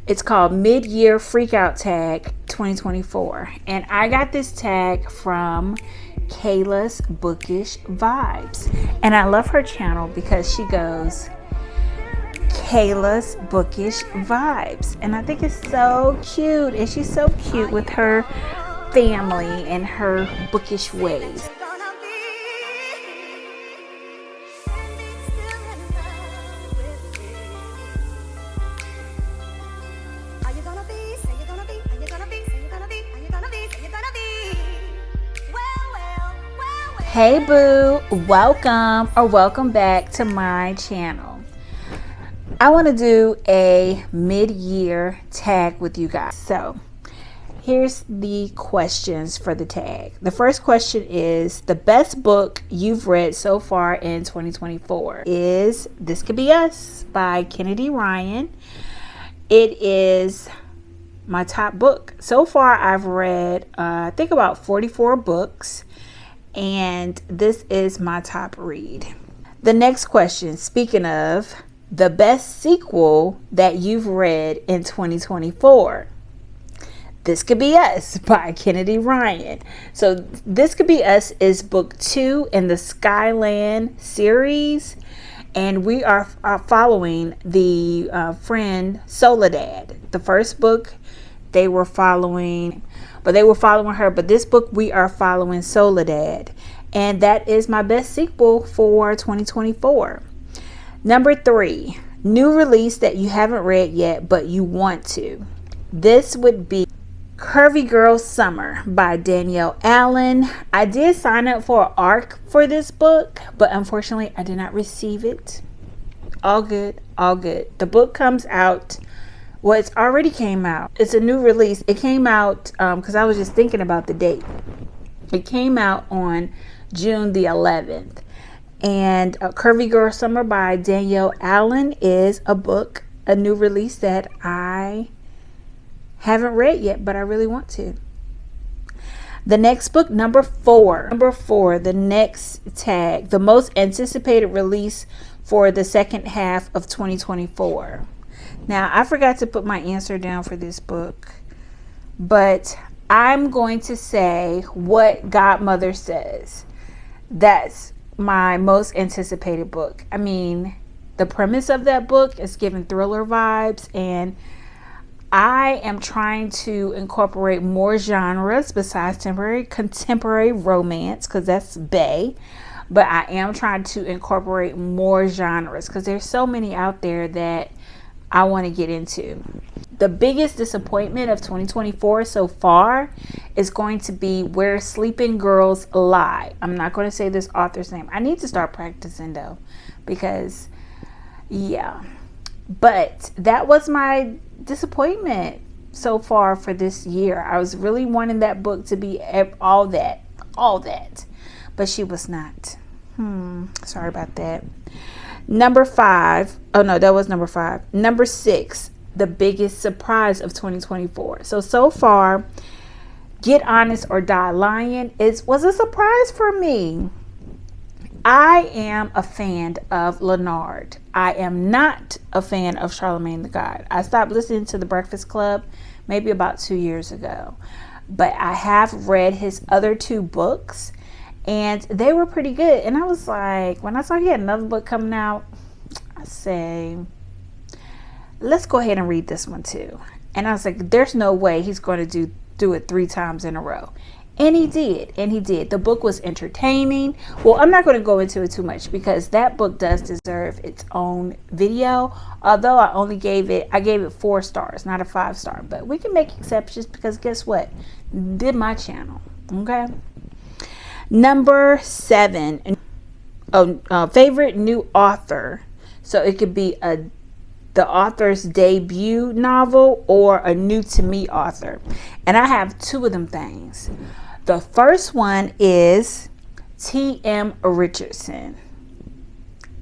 It's called Mid-Year Freakout Tag 2024. And I got this tag from Kayla's Bookish Vibes. And I love her channel because she goes, Kayla's Bookish Vibes. And I think it's so cute. And she's so cute with her family and her bookish ways. Hey boo, welcome back to my channel. I want to do a mid-year tag with you guys. So here's the questions for the tag. The first question is, the best book you've read so far in 2024 is This Could Be Us by Kennedy Ryan. It is my top book. So far I've read I think about 44 books. And this is my top read. The next question, speaking of the best sequel that you've read in 2024. This Could Be Us by Kennedy Ryan. So This Could Be Us is book 2 in the Skyland series. And we are following the friend Soledad. The first book they were following her, but this book we are following Soledad, and that is my best sequel for 2024. Number 3, new release that you haven't read yet but you want to. This would be Curvy Girl Summer by Danielle Allen. I did sign up for an ARC for this book, but unfortunately I did not receive it. All good. The book comes out. Well, it's already came out. It's a new release. It came out because I was just thinking about the date. It came out on June the 11th. And Curvy Girl Summer by Danielle Allen is a book, a new release that I haven't read yet, but I really want to. The next book, number 4, the next tag, the most anticipated release for the second half of 2024. Now, I forgot to put my answer down for this book, but I'm going to say What Godmother Says. That's my most anticipated book. I mean, the premise of that book is giving thriller vibes, and I am trying to incorporate more genres besides contemporary romance, because that's bae. But I am trying to incorporate more genres because there's so many out there that I want to get into. The biggest disappointment of 2024 so far is going to be Where Sleeping Girls Lie. I'm not going to say this author's name. I need to start practicing though, because yeah. But that was my disappointment so far for this year. I was really wanting that book to be all that. But she was not. Sorry about that. Number 5. Oh no, that was number 5. Number 6, the biggest surprise of 2024. So far, Get Honest or Die Lying was a surprise for me. I am a fan of Leonard. I am not a fan of Charlemagne the God. I stopped listening to The Breakfast Club maybe about 2 years ago. But I have read his other 2 books, and they were pretty good. And I was like, when I saw he had another book coming out, I say, let's go ahead and read this one too. And I was like, there's no way he's going to do it 3 times in a row. And he did. The book was entertaining. Well, I'm not going to go into it too much because that book does deserve its own video. Although I gave it 4 stars, not a 5-star. But we can make exceptions because guess what? Did my channel. Okay. Number 7, favorite new author. So it could be the author's debut novel or a new to me author. And I have 2 of them things. The first one is T.M. Richardson.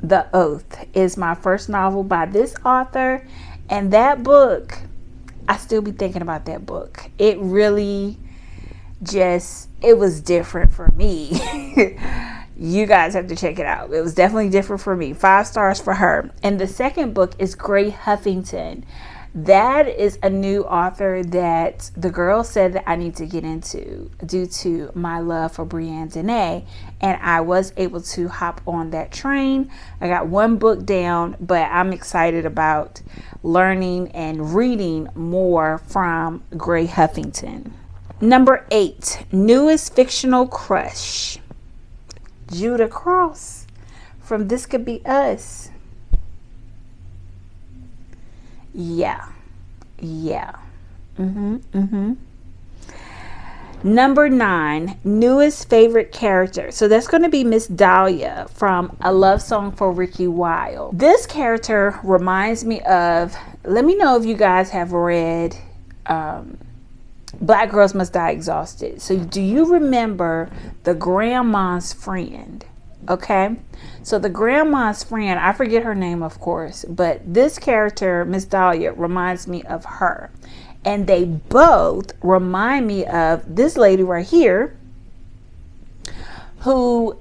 The Oath is my first novel by this author. And that book, I still be thinking about that book. It really it was different for me. You guys have to check it out. It was definitely different for me. 5 stars for her. And the second book is Gray Huffington. That is a new author that the girl said that I need to get into due to my love for Brianne Denée, and I was able to hop on that train. I got one book down, but I'm excited about learning and reading more from Gray Huffington. Number 8, newest fictional crush, Judah Cross from This Could Be Us. Yeah. Number 9, newest favorite character. So that's going to be Miss Dahlia from A Love Song for Ricky Wilde. This character reminds me of, let me know if you guys have read Black Girls Must Die Exhausted. So do you remember the grandma's friend? Okay, so the grandma's friend, I forget her name, of course, but this character, Miss Dahlia, reminds me of her. And they both remind me of this lady right here, who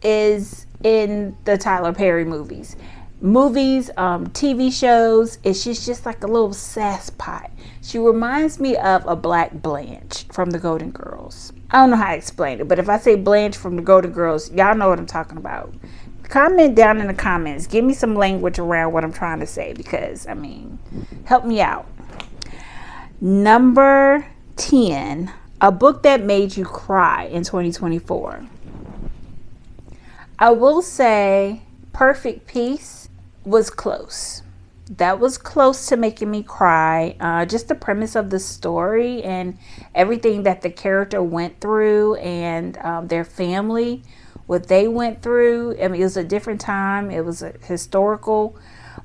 is in the Tyler Perry movies, TV shows. And she's just like a little sass pot. She reminds me of a Black Blanche from the Golden Girls. I don't know how to explain it, but if I say Blanche from the Golden Girls, y'all know what I'm talking about. Comment down in the comments. Give me some language around what I'm trying to say, because, I mean, help me out. Number 10, a book that made you cry in 2024. I will say Perfect Peace was close. That was close to making me cry. Just the premise of the story and everything that the character went through, and their family, what they went through. I mean, it was a different time. It was a historical,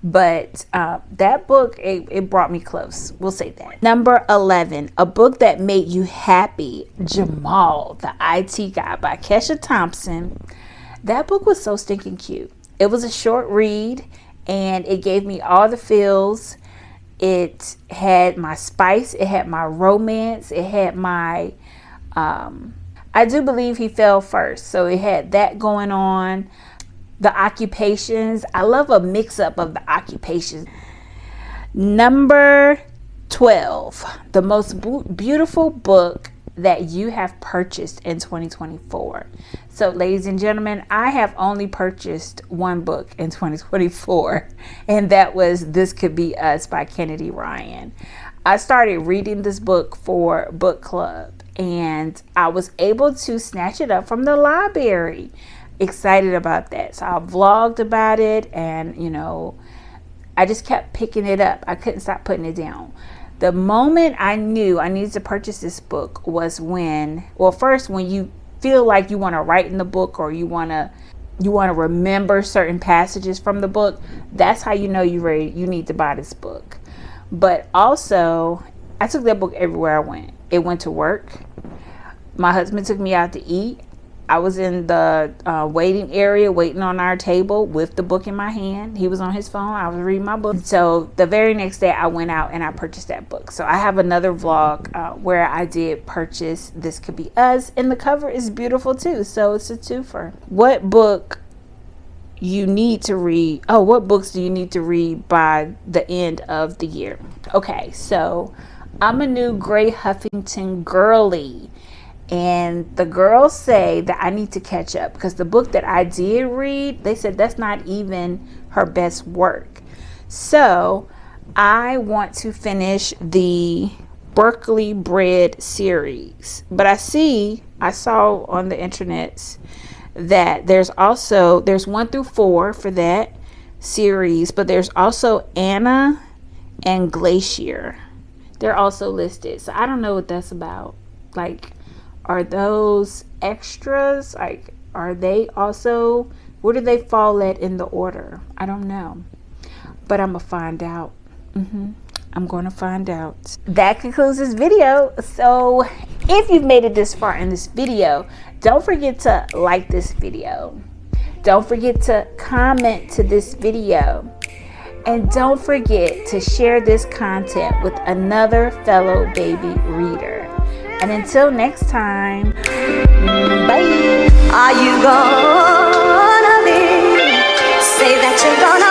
but that book, it brought me close. We'll say that. Number 11, a book that made you happy, Jamal, the IT Guy by Kesha Thompson. That book was so stinking cute. It was a short read, and it gave me all the feels. It had my spice. It had my romance. It had my, I do believe he fell first. So it had that going on. The occupations. I love a mix-up of the occupations. Number 12, the most beautiful book that you have purchased in 2024. So, ladies and gentlemen, I have only purchased one book in 2024, and that was This Could Be Us by Kennedy Ryan. I started reading this book for book club, and I was able to snatch it up from the library. Excited about that. So I vlogged about it, and I just kept picking it up. I couldn't stop putting it down. The moment I knew I needed to purchase this book was when you feel like you want to write in the book, or you want to remember certain passages from the book. That's how you know you're ready. You need to buy this book. But also, I took that book everywhere I went. It went to work. My husband took me out to eat. I was in the waiting area, waiting on our table with the book in my hand. He was on his phone. I was reading my book. So the very next day, I went out and I purchased that book. So I have another vlog where I did purchase This Could Be Us. And the cover is beautiful too. So it's a twofer. What book you need to read? Oh, what books do you need to read by the end of the year? Okay, so I'm a new Gray Huffington girly. And the girls say that I need to catch up, because the book that I did read, they said that's not even her best work. So I want to finish the Berkeley Bread series. But I saw on the internets that there's 1 through 4 for that series, but there's also Anna and Glacier. They're also listed. So I don't know what that's about. Like, are those extras? Like, are they also, where do they fall at in the order? I don't know, but I'm gonna find out. I'm going to find out. That concludes this video. So if you've made it this far in this video, don't forget to like this video. Don't forget to comment to this video. And don't forget to share this content with another fellow baby reader. And until next time, bye. Are you gonna be? Say that you're gonna